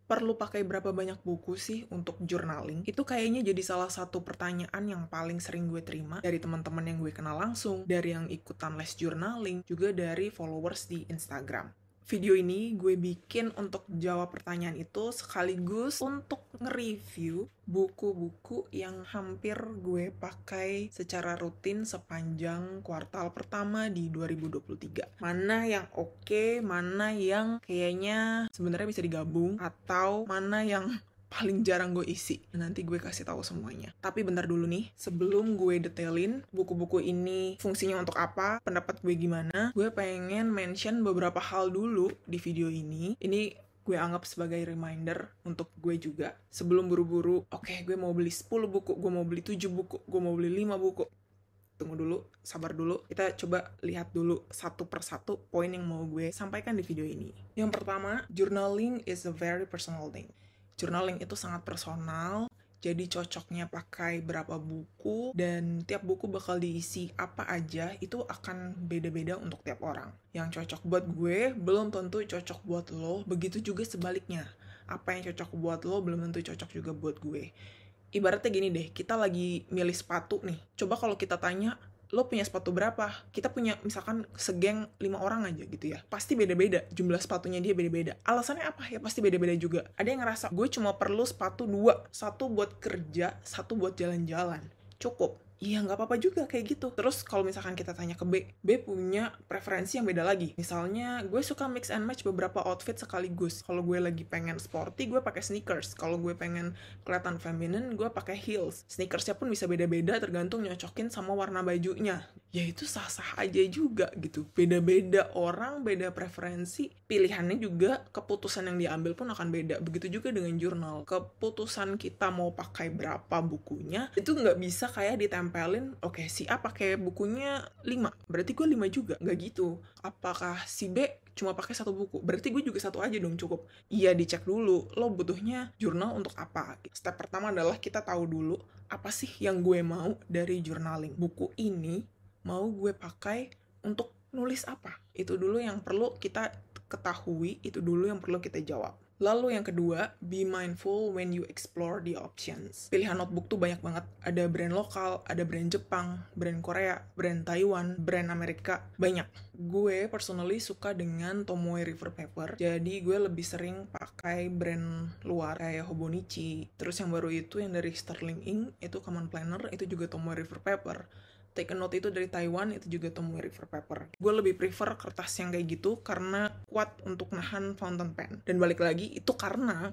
Perlu pakai berapa banyak buku sih untuk journaling? Itu kayaknya jadi salah satu pertanyaan yang paling sering gue terima dari teman-teman yang gue kenal langsung, dari yang ikutan les journaling, juga dari followers di Instagram. Video ini gue bikin untuk jawab pertanyaan itu sekaligus untuk nge-review buku-buku yang hampir gue pakai secara rutin sepanjang kuartal pertama di 2023. Mana yang oke, mana yang kayaknya sebenarnya bisa digabung, atau mana yang paling jarang gue isi. Nanti gue kasih tahu semuanya. Tapi bentar dulu nih, sebelum gue detailin buku-buku ini fungsinya untuk apa, pendapat gue gimana, gue pengen mention beberapa hal dulu di video ini. Ini gue anggap sebagai reminder untuk gue juga. Sebelum buru-buru, oke, gue mau beli 10 buku, gue mau beli 7 buku, gue mau beli 5 buku. Tunggu dulu, sabar dulu. Kita coba lihat dulu satu persatu poin yang mau gue sampaikan di video ini. Yang pertama, journaling is a very personal thing. Journaling itu sangat personal, jadi cocoknya pakai berapa buku, dan tiap buku bakal diisi apa aja, itu akan beda-beda untuk tiap orang. Yang cocok buat gue, belum tentu cocok buat lo, begitu juga sebaliknya. Apa yang cocok buat lo, belum tentu cocok juga buat gue. Ibaratnya gini deh, kita lagi milih sepatu nih. Coba kalau kita tanya, lo punya sepatu berapa? Kita punya misalkan segeng 5 orang aja gitu ya. Pasti beda-beda, jumlah sepatunya dia beda-beda. Alasannya apa? Ya pasti beda-beda juga. Ada yang ngerasa, gue cuma perlu sepatu 2. Satu buat kerja, satu buat jalan-jalan. Cukup. Iya, nggak apa-apa juga kayak gitu. Terus kalau misalkan kita tanya ke B punya preferensi yang beda lagi. Misalnya, gue suka mix and match beberapa outfit sekaligus. Kalau gue lagi pengen sporty, gue pakai sneakers. Kalau gue pengen kelihatan feminine, gue pakai heels. Sneakersnya pun bisa beda-beda tergantung nyocokin sama warna bajunya. Ya itu sah-sah aja juga gitu. Beda-beda orang, beda preferensi. Pilihannya juga, keputusan yang diambil pun akan beda. Begitu juga dengan jurnal. Keputusan kita mau pakai berapa bukunya, itu nggak bisa kayak ditempelin, oke, si A pakai bukunya 5, berarti gue 5 juga. Nggak gitu. Apakah si B cuma pakai 1 buku, berarti gue juga 1 aja dong cukup. Iya, dicek dulu, lo butuhnya jurnal untuk apa. Step pertama adalah kita tahu dulu, apa sih yang gue mau dari journaling. Buku ini mau gue pakai untuk nulis apa. Itu dulu yang perlu kita ketahui, itu dulu yang perlu kita jawab. Lalu yang kedua, be mindful when you explore the options. Pilihan notebook tuh banyak banget. Ada brand lokal, ada brand Jepang, brand Korea, brand Taiwan, brand Amerika. Banyak. Gue personally suka dengan Tomoe River Paper. Jadi gue lebih sering pakai brand luar kayak Hobonichi. Terus yang baru itu yang dari Sterling Ink, itu Common Planner, itu juga Tomoe River Paper. Take a Note itu dari Taiwan, itu juga Tomoe River Paper. Gue lebih prefer kertas yang kayak gitu karena kuat untuk nahan fountain pen. Dan balik lagi, itu karena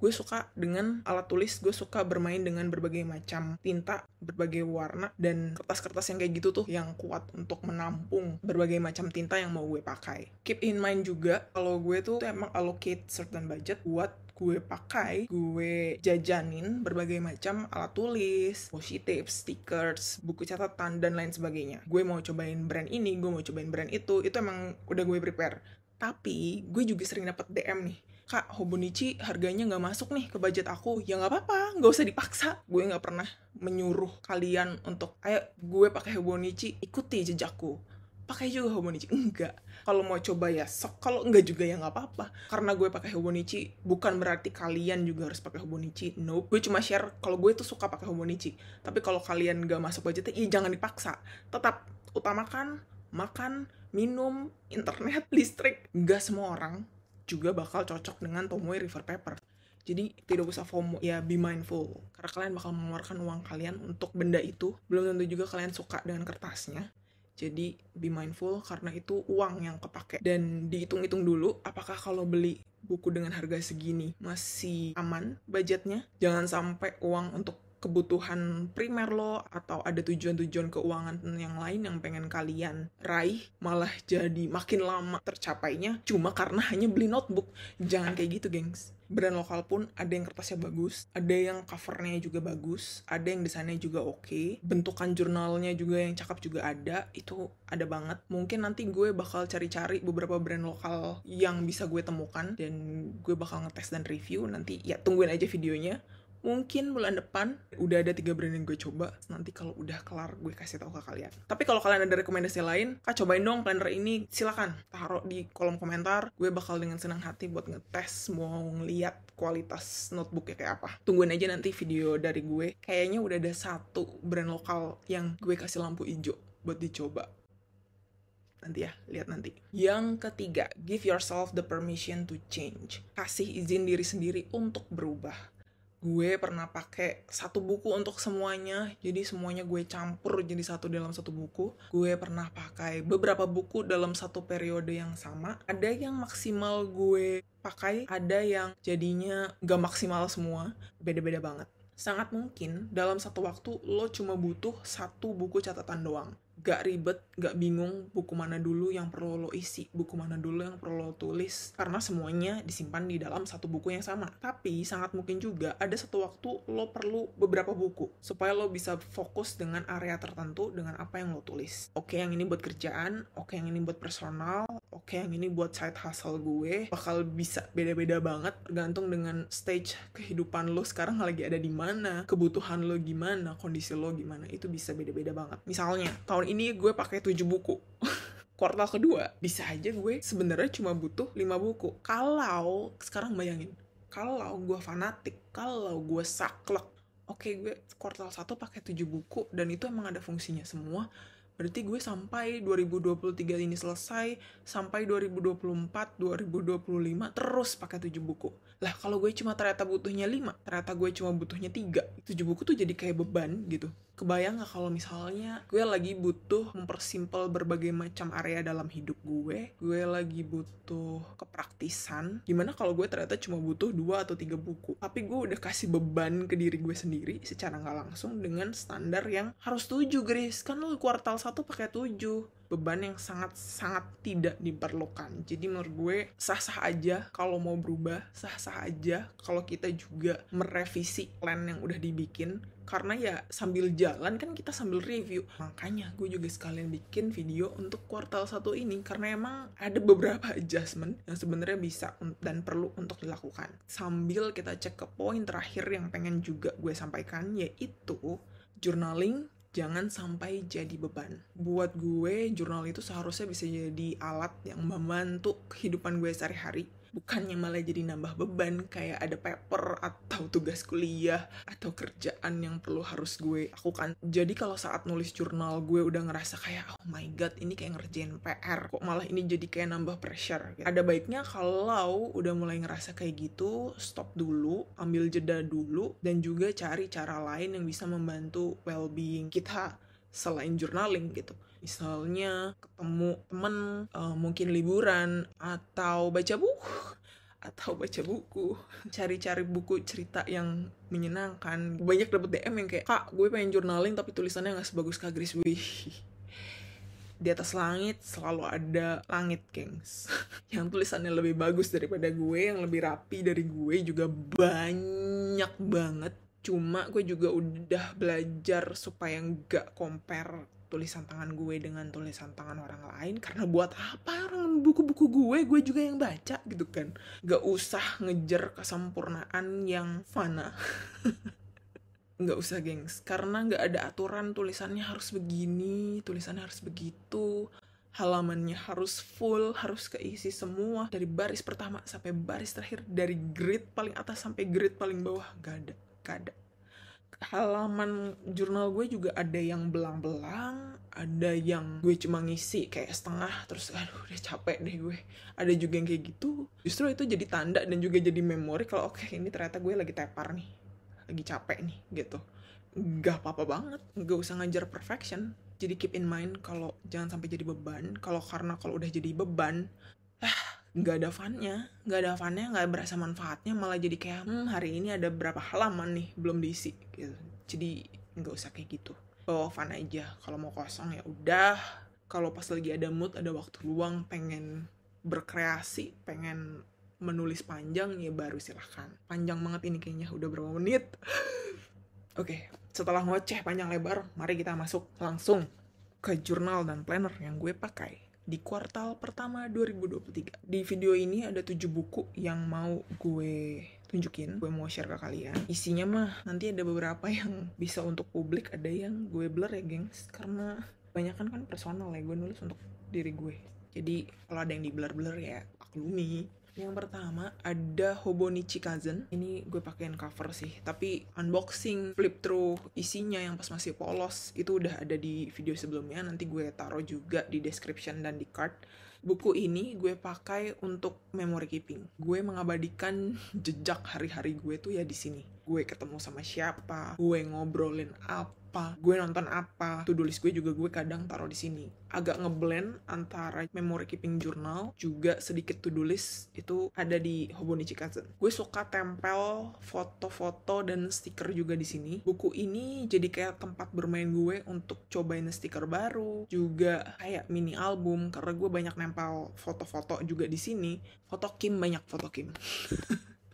gue suka dengan alat tulis, gue suka bermain dengan berbagai macam tinta, berbagai warna, dan kertas-kertas yang kayak gitu tuh yang kuat untuk menampung berbagai macam tinta yang mau gue pakai. Keep in mind juga, kalau gue tuh emang allocate certain budget buat gue pakai, gue jajanin berbagai macam alat tulis, washi tape, stickers, buku catatan, dan lain sebagainya. Gue mau cobain brand ini, gue mau cobain brand itu emang udah gue prepare. Tapi, gue juga sering dapet DM nih, Kak, Hobonichi harganya nggak masuk nih ke budget aku. Ya nggak apa-apa, nggak usah dipaksa. Gue nggak pernah menyuruh kalian untuk, ayo gue pakai Hobonichi, ikuti jejakku. Pakai juga Hobonichi. Enggak. Kalau mau coba ya sok, kalau enggak juga ya nggak apa-apa. Karena gue pakai Hobonichi bukan berarti kalian juga harus pakai Hobonichi. No, gue cuma share kalau gue tuh suka pakai Hobonichi. Tapi kalau kalian nggak masuk budgetnya, ya jangan dipaksa. Tetap utamakan makan, minum, internet, listrik. Nggak semua orang juga bakal cocok dengan Tomoe River Paper. Jadi tidak usah FOMO, ya be mindful. Karena kalian bakal mengeluarkan uang kalian untuk benda itu. Belum tentu juga kalian suka dengan kertasnya. Jadi be mindful karena itu uang yang kepake. Dan dihitung-hitung dulu apakah kalau beli buku dengan harga segini masih aman budgetnya. Jangan sampai uang untuk kebutuhan primer lo atau ada tujuan-tujuan keuangan yang lain yang pengen kalian raih malah jadi makin lama tercapainya cuma karena hanya beli notebook. Jangan kayak gitu, gengs. Brand lokal pun ada yang kertasnya bagus, ada yang covernya juga bagus, ada yang desainnya juga oke, bentukan jurnalnya juga yang cakep juga ada, itu ada banget. Mungkin nanti gue bakal cari-cari beberapa brand lokal yang bisa gue temukan dan gue bakal ngetes dan review. Nanti ya tungguin aja videonya. Mungkin bulan depan udah ada 3 brand yang gue coba. Nanti kalau udah kelar gue kasih tahu ke kalian. Tapi kalau kalian ada rekomendasi lain, Kak cobain dong planner ini. Silakan taruh di kolom komentar. Gue bakal dengan senang hati buat ngetes, mau ngeliat kualitas notebooknya kayak apa. Tungguin aja nanti video dari gue. Kayaknya udah ada 1 brand lokal yang gue kasih lampu hijau buat dicoba. Nanti ya, lihat nanti. Yang ketiga, give yourself the permission to change. Kasih izin diri sendiri untuk berubah. Gue pernah pakai 1 buku untuk semuanya, jadi semuanya gue campur jadi satu dalam 1 buku. Gue pernah pakai beberapa buku dalam 1 periode yang sama. Ada yang maksimal gue pakai, ada yang jadinya gak maksimal semua, beda-beda banget. Sangat mungkin dalam 1 waktu lo cuma butuh 1 buku catatan doang. Gak ribet, gak bingung buku mana dulu yang perlu lo isi, buku mana dulu yang perlu lo tulis, karena semuanya disimpan di dalam 1 buku yang sama. Tapi sangat mungkin juga ada 1 waktu lo perlu beberapa buku, supaya lo bisa fokus dengan area tertentu dengan apa yang lo tulis. Oke, yang ini buat kerjaan, oke yang ini buat personal, oke yang ini buat side hustle gue. Bakal bisa beda-beda banget, tergantung dengan stage kehidupan lo sekarang lagi ada di mana, kebutuhan lo gimana, kondisi lo gimana, itu bisa beda-beda banget. Misalnya, tahun ini gue pakai 7 buku. Kuartal kedua, bisa aja gue sebenarnya cuma butuh 5 buku. Kalau, sekarang bayangin, kalau gue fanatik, kalau gue saklek, oke gue kuartal 1 pakai 7 buku, dan itu emang ada fungsinya semua, berarti gue sampai 2023 ini selesai, sampai 2024, 2025, terus pakai 7 buku. Lah, kalau gue cuma ternyata butuhnya 5, ternyata gue cuma butuhnya 3, 7 buku tuh jadi kayak beban gitu. Kebayang gak kalau misalnya gue lagi butuh mempersimpel berbagai macam area dalam hidup gue lagi butuh kepraktisan, gimana kalau gue ternyata cuma butuh 2 atau 3 buku, tapi gue udah kasih beban ke diri gue sendiri secara gak langsung dengan standar yang harus 7, Grace. Kan lo kuartal 1 pakai 7. Beban yang sangat-sangat tidak diperlukan. Jadi menurut gue sah-sah aja kalau mau berubah, sah-sah aja kalau kita juga merevisi plan yang udah dibikin. Karena ya sambil jalan kan kita sambil review. Makanya gue juga sekalian bikin video untuk kuartal 1 ini, karena emang ada beberapa adjustment yang sebenarnya bisa dan perlu untuk dilakukan. Sambil kita cek ke poin terakhir yang pengen juga gue sampaikan, yaitu journaling jangan sampai jadi beban. Buat gue, jurnal itu seharusnya bisa jadi alat yang membantu kehidupan gue sehari-hari. Bukannya malah jadi nambah beban, kayak ada paper atau tugas kuliah atau kerjaan yang perlu harus gue lakukan. Jadi kalau saat nulis jurnal, gue udah ngerasa kayak, oh my god, ini kayak ngerjain PR. Kok malah ini jadi kayak nambah pressure. Ada baiknya kalau udah mulai ngerasa kayak gitu, stop dulu, ambil jeda dulu, dan juga cari cara lain yang bisa membantu well-being kita selain journaling gitu. Misalnya ketemu temen, mungkin liburan, atau baca buku, cari-cari buku cerita yang menyenangkan. Banyak dapet DM yang kayak, Kak, gue pengen journaling tapi tulisannya gak sebagus Kak Grace. Wih, di atas langit selalu ada langit, gengs. Yang tulisannya lebih bagus daripada gue, yang lebih rapi dari gue juga banyak banget. Cuma gue juga udah belajar supaya gak compare tulisan tangan gue dengan tulisan tangan orang lain, karena buat apa orang buku-buku gue juga yang baca gitu kan. Gak usah ngejar kesempurnaan yang fana. Gak usah, gengs, karena gak ada aturan tulisannya harus begini, tulisannya harus begitu, halamannya harus full, harus keisi semua dari baris pertama sampai baris terakhir, dari grid paling atas sampai grid paling bawah. Gak ada. Halaman jurnal gue juga ada yang belang-belang, ada yang gue cuma ngisi kayak setengah, terus aduh udah capek deh gue. Ada juga yang kayak gitu. Justru itu jadi tanda dan juga jadi memori kalau oke, ini ternyata gue lagi tepar nih, lagi capek nih gitu. Gak apa-apa banget, gak usah ngajar perfection. Jadi keep in mind kalau jangan sampai jadi beban. Karena kalau udah jadi beban, nggak ada funnya, nggak berasa manfaatnya, malah jadi kayak hari ini ada berapa halaman nih belum diisi gitu. Jadi nggak usah kayak gitu, bawa fun aja. Kalau mau kosong ya udah, kalau pas lagi ada mood, ada waktu luang, pengen berkreasi, pengen menulis panjang, ya baru silahkan. Panjang banget ini kayaknya, udah berapa menit. Oke, setelah ngoceh panjang lebar, mari kita masuk langsung ke jurnal dan planner yang gue pakai. di kuartal pertama 2023. Di video ini ada 7 buku yang mau gue tunjukin, gue mau share ke kalian. Isinya mah nanti ada beberapa yang bisa untuk publik, ada yang gue blur ya gengs, karena kebanyakan kan personal ya, gue nulis untuk diri gue. Jadi kalau ada yang di blur-blur ya maklumi. Yang pertama ada Hobonichi Kazen. Ini gue pakein cover sih, tapi unboxing, flip through isinya yang pas masih polos itu udah ada di video sebelumnya. Nanti gue taruh juga di description dan di card. Buku ini gue pakai untuk memory keeping. Gue mengabadikan jejak hari-hari gue tuh ya di sini. Gue ketemu sama siapa, gue ngobrolin apa, gue nonton apa. To-do list gue juga gue kadang taruh di sini. Agak ngeblend antara memory keeping journal juga sedikit to-do list itu ada di Hobonichi Kazen. Gue suka tempel foto-foto dan stiker juga di sini. Buku ini jadi kayak tempat bermain gue untuk cobain stiker baru, juga kayak mini album karena gue banyak nempel foto-foto juga di sini. Foto Kim, banyak foto Kim.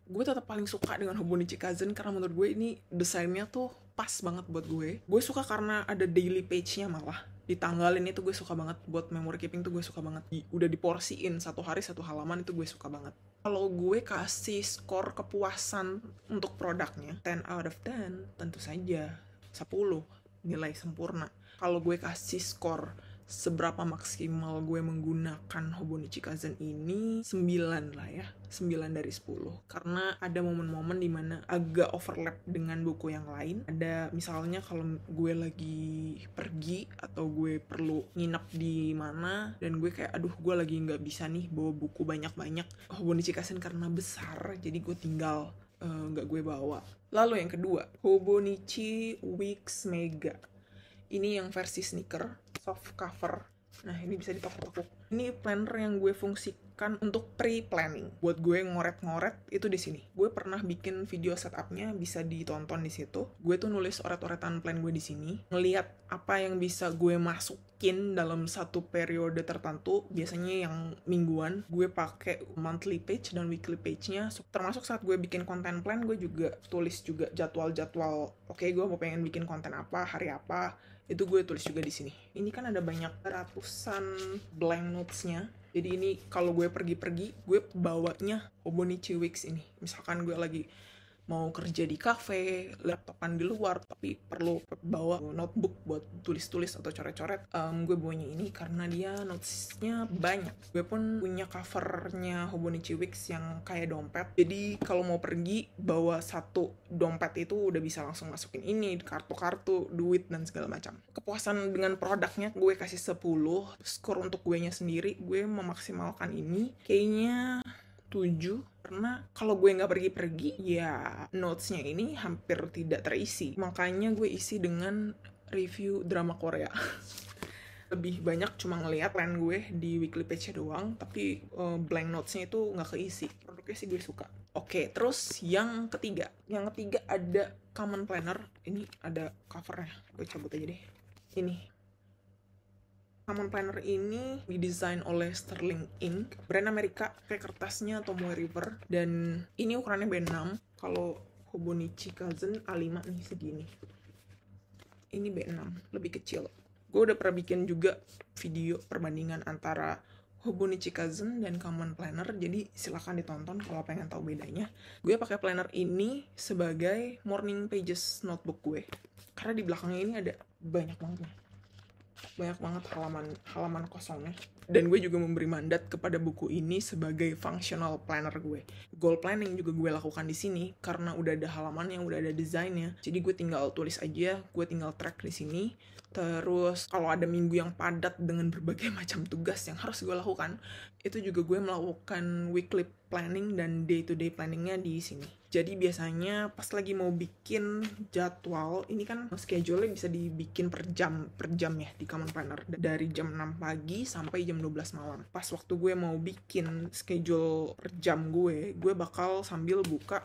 Gue tetap paling suka dengan Hobonichi Kazen karena menurut gue ini desainnya tuh pas banget buat gue. Gue suka karena ada daily page-nya malah. Ditanggalin itu gue suka banget. Buat memory keeping tuh gue suka banget. Udah diporsiin satu hari satu halaman itu gue suka banget. Kalau gue kasih skor kepuasan untuk produknya 10 out of 10, tentu saja 10, nilai sempurna. Kalau gue kasih skor seberapa maksimal gue menggunakan Hobonichi Kazen ini, 9 lah ya, 9 dari 10. Karena ada momen-momen dimana agak overlap dengan buku yang lain. Ada misalnya kalau gue lagi pergi atau gue perlu nginep di mana dan gue kayak aduh gue lagi nggak bisa nih bawa buku banyak-banyak. Hobonichi Kazen karena besar jadi gue tinggal nggak gue bawa. Lalu yang kedua, Hobonichi Wix Mega. Ini yang versi sneaker, soft cover. Nah, ini bisa ditekuk-tekuk. Ini planner yang gue fungsikan untuk pre-planning. Buat gue ngoret-ngoret itu di sini. Gue pernah bikin video setupnya, bisa ditonton di situ. Gue tuh nulis oret-oretan plan gue di sini. Ngelihat apa yang bisa gue masukin dalam satu periode tertentu. Biasanya yang mingguan. Gue pakai monthly page dan weekly page-nya. Termasuk saat gue bikin konten plan, gue juga tulis juga jadwal-jadwal. Oke, gue mau pengen bikin konten apa, hari apa. Itu gue tulis juga di sini. Ini kan ada banyak ratusan blank notes-nya. Jadi ini kalau gue pergi-pergi, gue bawanya Hobonichi Wix ini. Misalkan gue lagi mau kerja di cafe, laptopan di luar, tapi perlu bawa notebook buat tulis-tulis atau coret-coret, gue bawanya ini karena dia notesnya banyak. Gue pun punya covernya Hobonichi Wix yang kayak dompet, jadi kalau mau pergi bawa satu dompet itu udah bisa langsung masukin ini, kartu-kartu, duit, dan segala macam. Kepuasan dengan produknya gue kasih 10, skor untuk gue nya sendiri, gue memaksimalkan ini kayaknya 7, karena kalau gue nggak pergi-pergi ya notes-nya ini hampir tidak terisi. Makanya gue isi dengan review drama Korea. Lebih banyak cuma ngeliat plan gue di weekly page-nya doang, tapi blank notes-nya itu nggak keisi. Produknya sih gue suka. Oke, terus yang ketiga. Yang ketiga ada Common Planner. Ini ada covernya. Gue cabut aja deh. Ini. Common Planner ini didesain oleh Sterling Ink, brand Amerika, kayak kertasnya Tomoe River, dan ini ukurannya B6. Kalau Hobonichi Kazen A5 nih segini. Ini B6, lebih kecil. Gue udah pernah bikin juga video perbandingan antara Hobonichi Kazen dan Common Planner, jadi silakan ditonton kalau pengen tahu bedanya. Gue pakai planner ini sebagai morning pages notebook gue, karena di belakangnya ini ada banyak banget halaman kosongnya. Dan gue juga memberi mandat kepada buku ini sebagai functional planner gue. Goal planning juga gue lakukan di sini karena udah ada halaman yang udah ada desainnya. Jadi gue tinggal tulis aja, gue tinggal track di sini. Terus kalau ada minggu yang padat dengan berbagai macam tugas yang harus gue lakukan, itu juga gue melakukan weekly planning dan day-to-day planningnya di sini. Jadi biasanya pas lagi mau bikin jadwal, ini kan schedule-nya bisa dibikin per jam ya di Common Planner. Dari jam 6 pagi sampai jam 12 malam. Pas waktu gue mau bikin schedule per jam gue bakal sambil buka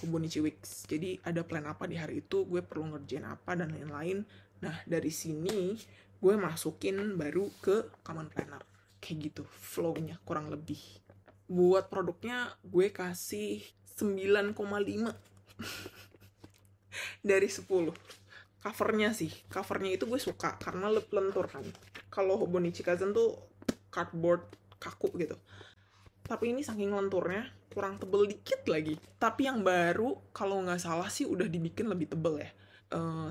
Hobonichi Wix. Jadi ada plan apa di hari itu, gue perlu ngerjain apa dan lain-lain. Nah dari sini gue masukin baru ke Common Planner. Kayak gitu flow-nya kurang lebih. Buat produknya gue kasih 9,5 dari 10. Covernya itu gue suka karena lentur kan. Kalau Hobonichi Kazen tuh cardboard kaku gitu. Tapi ini saking lenturnya, kurang tebel dikit lagi. Tapi yang baru, kalau nggak salah sih udah dibikin lebih tebel ya.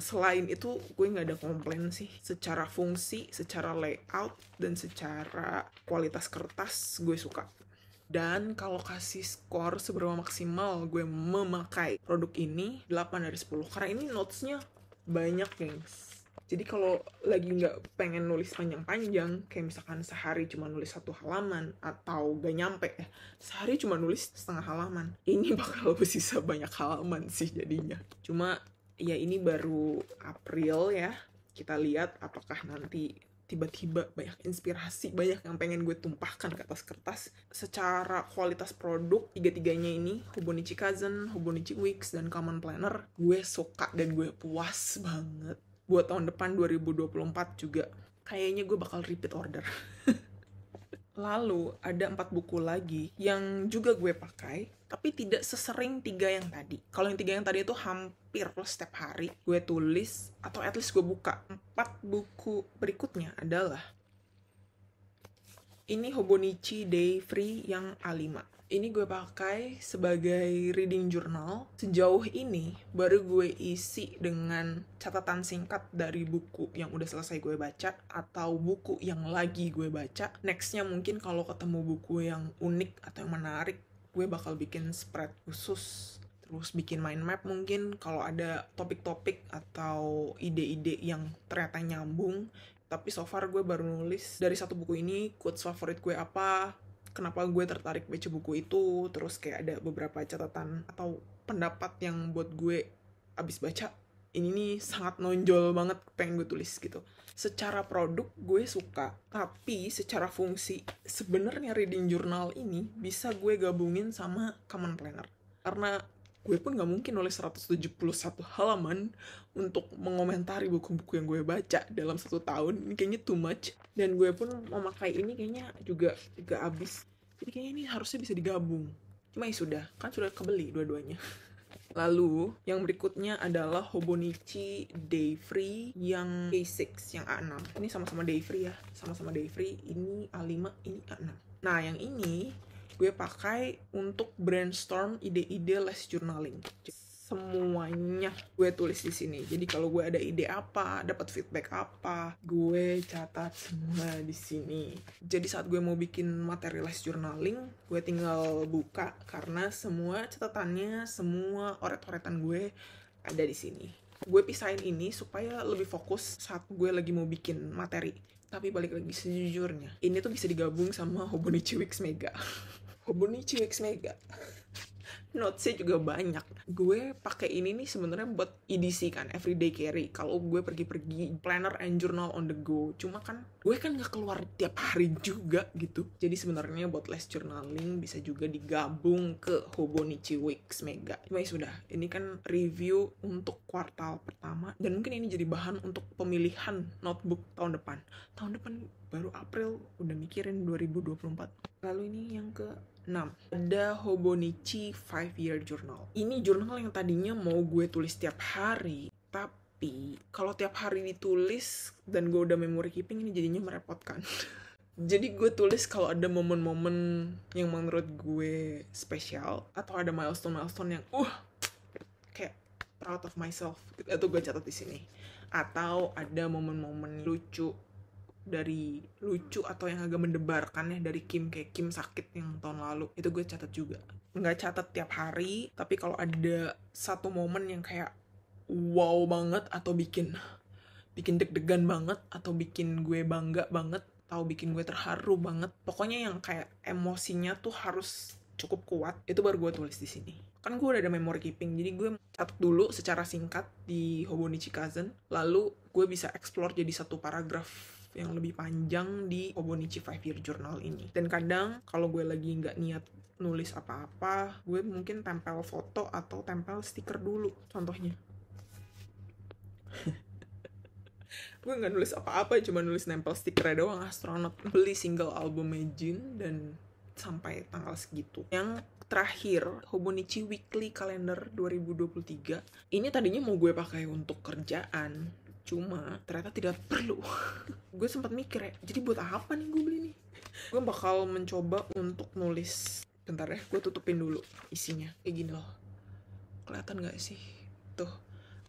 Selain itu, gue nggak ada komplain sih. Secara fungsi, secara layout, dan secara kualitas kertas, gue suka. Dan kalau kasih skor seberapa maksimal gue memakai produk ini, 8 dari 10. Karena ini notes-nya banyak, gengs. Jadi kalau lagi nggak pengen nulis panjang-panjang, kayak misalkan sehari cuma nulis 1 halaman, atau gak nyampe ya, sehari cuma nulis setengah halaman, ini bakal bersisa banyak halaman sih jadinya. Cuma ya ini baru April ya, kita lihat apakah nanti tiba-tiba banyak inspirasi, banyak yang pengen gue tumpahkan ke atas kertas. Secara kualitas produk, tiga-tiganya ini, Hobonichi Kaizen, Hobonichi Wix, dan Common Planner, gue suka dan gue puas banget. Buat tahun depan 2024 juga, kayaknya gue bakal repeat order. Lalu ada 4 buku lagi yang juga gue pakai, tapi tidak sesering 3 yang tadi. Kalau yang 3 yang tadi itu hampir setiap hari gue tulis, atau at least gue buka. 4 buku berikutnya adalah ini Hobonichi Day Free yang A5. Ini gue pakai sebagai reading journal. Sejauh ini baru gue isi dengan catatan singkat dari buku yang udah selesai gue baca atau buku yang lagi gue baca. Nextnya mungkin kalau ketemu buku yang unik atau yang menarik, gue bakal bikin spread khusus. Terus bikin mind map mungkin kalau ada topik-topik atau ide-ide yang ternyata nyambung. Tapi so far gue baru nulis dari satu buku ini, quotes favorit gue apa, kenapa gue tertarik baca buku itu, terus kayak ada beberapa catatan atau pendapat yang buat gue abis baca, ini nih sangat nonjol banget pengen gue tulis gitu. Secara produk gue suka, tapi secara fungsi, sebenarnya reading journal ini bisa gue gabungin sama Common Planner. Karena gue pun gak mungkin nulis 171 halaman untuk mengomentari buku-buku yang gue baca dalam 1 tahun. Ini kayaknya too much. Dan gue pun memakai ini kayaknya juga gak habis. Jadi kayaknya ini harusnya bisa digabung. Cuma ya sudah, kan sudah kebeli dua-duanya. Lalu, yang berikutnya adalah Hobonichi Day Free yang A6, yang A6. Ini sama-sama Day Free ya. Sama-sama Day Free. Ini A5, ini A6. Nah, yang ini gue pakai untuk brainstorm ide-ide les journaling. Semuanya gue tulis di sini. Jadi kalau gue ada ide apa, dapat feedback apa, gue catat semua di sini. Jadi saat gue mau bikin materi les journaling, gue tinggal buka karena semua catatannya, semua oret-oretan gue ada di sini. Gue pisahin ini supaya lebih fokus saat gue lagi mau bikin materi. Tapi balik lagi sejujurnya, ini tuh bisa digabung sama Hobonichi Wix Mega. Hobonichi Wix Mega. Notes-nya juga banyak. Gue pakai ini nih sebenarnya buat EDC kan, everyday carry. Kalau gue pergi-pergi, planner and journal on the go. Cuma kan gue kan nggak keluar tiap hari juga gitu. Jadi sebenarnya buat les journaling bisa juga digabung ke Hobonichi Wix Mega. Cuma ya sudah, ini kan review untuk kuartal pertama dan mungkin ini jadi bahan untuk pemilihan notebook tahun depan. Tahun depan baru April udah mikirin 2024. Lalu ini yang ke-6 ada Hobonichi 5-year journal. Ini jurnal yang tadinya mau gue tulis tiap hari, tapi kalau tiap hari ditulis dan gue udah memory keeping ini jadinya merepotkan. Jadi gue tulis kalau ada momen-momen yang menurut gue spesial atau ada milestone yang kayak proud of myself gitu, itu gue catat di sini. Atau ada momen-momen lucu atau yang agak mendebarkan ya dari Kim, kayak Kim sakit yang tahun lalu, itu gue catat juga. Nggak catat tiap hari, tapi kalau ada satu momen yang kayak wow banget atau bikin deg-degan banget atau bikin gue bangga banget atau bikin gue terharu banget, pokoknya yang kayak emosinya tuh harus cukup kuat, itu baru gue tulis di sini. Kan gue udah ada memory keeping, jadi gue catat dulu secara singkat di Hobonichi Kaizen, lalu gue bisa explore jadi satu paragraf yang lebih panjang di Hobonichi 5-year journal ini. Dan kadang kalau gue lagi nggak niat nulis apa-apa, gue mungkin tempel foto atau tempel stiker dulu, contohnya. Gue nggak nulis apa-apa, cuma nulis nempel stikernya doang, astronot. Beli single album Jin dan sampai tanggal segitu. Yang terakhir, Hobonichi Weekly Calendar 2023. Ini tadinya mau gue pakai untuk kerjaan, cuma ternyata tidak perlu. Gue sempat mikir ya, jadi buat apa nih gue beli nih? Gue bakal mencoba untuk nulis. Bentar ya, gue tutupin dulu isinya. Kayak gini loh. Kelihatan gak sih? Tuh,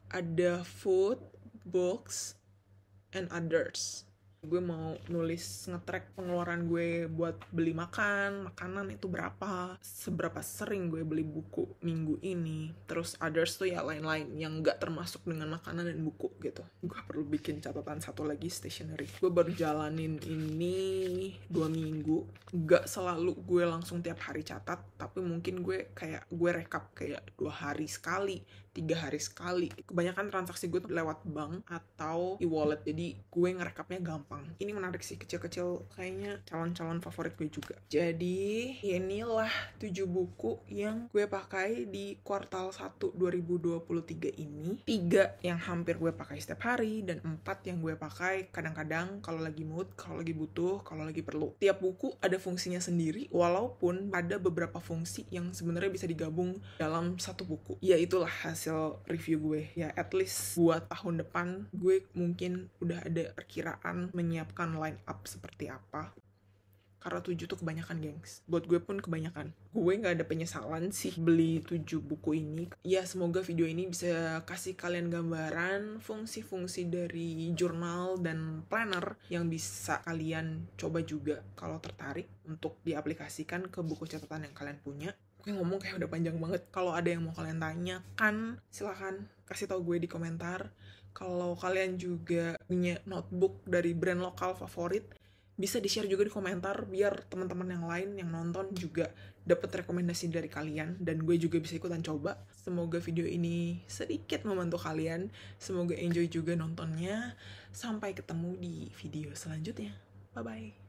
ada food, books, and others. Gue mau nulis nge-track pengeluaran gue buat beli makanan itu berapa, seberapa sering gue beli buku minggu ini, terus others tuh ya lain-lain yang gak termasuk dengan makanan dan buku gitu. Gue perlu bikin catatan satu lagi, stationery. Gue baru jalanin ini 2 minggu, gak selalu gue langsung tiap hari catat, tapi mungkin gue rekap kayak 2 hari sekali, 3 hari sekali. Kebanyakan transaksi gue tuh lewat bank atau e-wallet, jadi gue ngerekapnya gampang. Ini menarik sih, kecil-kecil kayaknya calon-calon favorit gue juga. Jadi inilah 7 buku yang gue pakai di kuartal 1 2023 ini. 3 yang hampir gue pakai setiap hari, dan 4 yang gue pakai kadang-kadang kalau lagi mood, kalau lagi butuh, kalau lagi perlu. Tiap buku ada fungsinya sendiri, walaupun ada beberapa fungsi yang sebenarnya bisa digabung dalam satu buku. Ya itulah hasil review gue. Ya at least buat tahun depan gue mungkin udah ada perkiraan menyiapkan line up seperti apa. Karena 7 tuh kebanyakan, gengs. Buat gue pun kebanyakan. Gue gak ada penyesalan sih beli 7 buku ini. Ya semoga video ini bisa kasih kalian gambaran fungsi-fungsi dari jurnal dan planner yang bisa kalian coba juga kalau tertarik untuk diaplikasikan ke buku catatan yang kalian punya. Gue ngomong kayak udah panjang banget. Kalau ada yang mau kalian tanyakan, silahkan kasih tahu gue di komentar. Kalau kalian juga punya notebook dari brand lokal favorit, bisa di-share juga di komentar biar teman-teman yang lain yang nonton juga dapat rekomendasi dari kalian, dan gue juga bisa ikutan coba. Semoga video ini sedikit membantu kalian. Semoga enjoy juga nontonnya. Sampai ketemu di video selanjutnya. Bye-bye.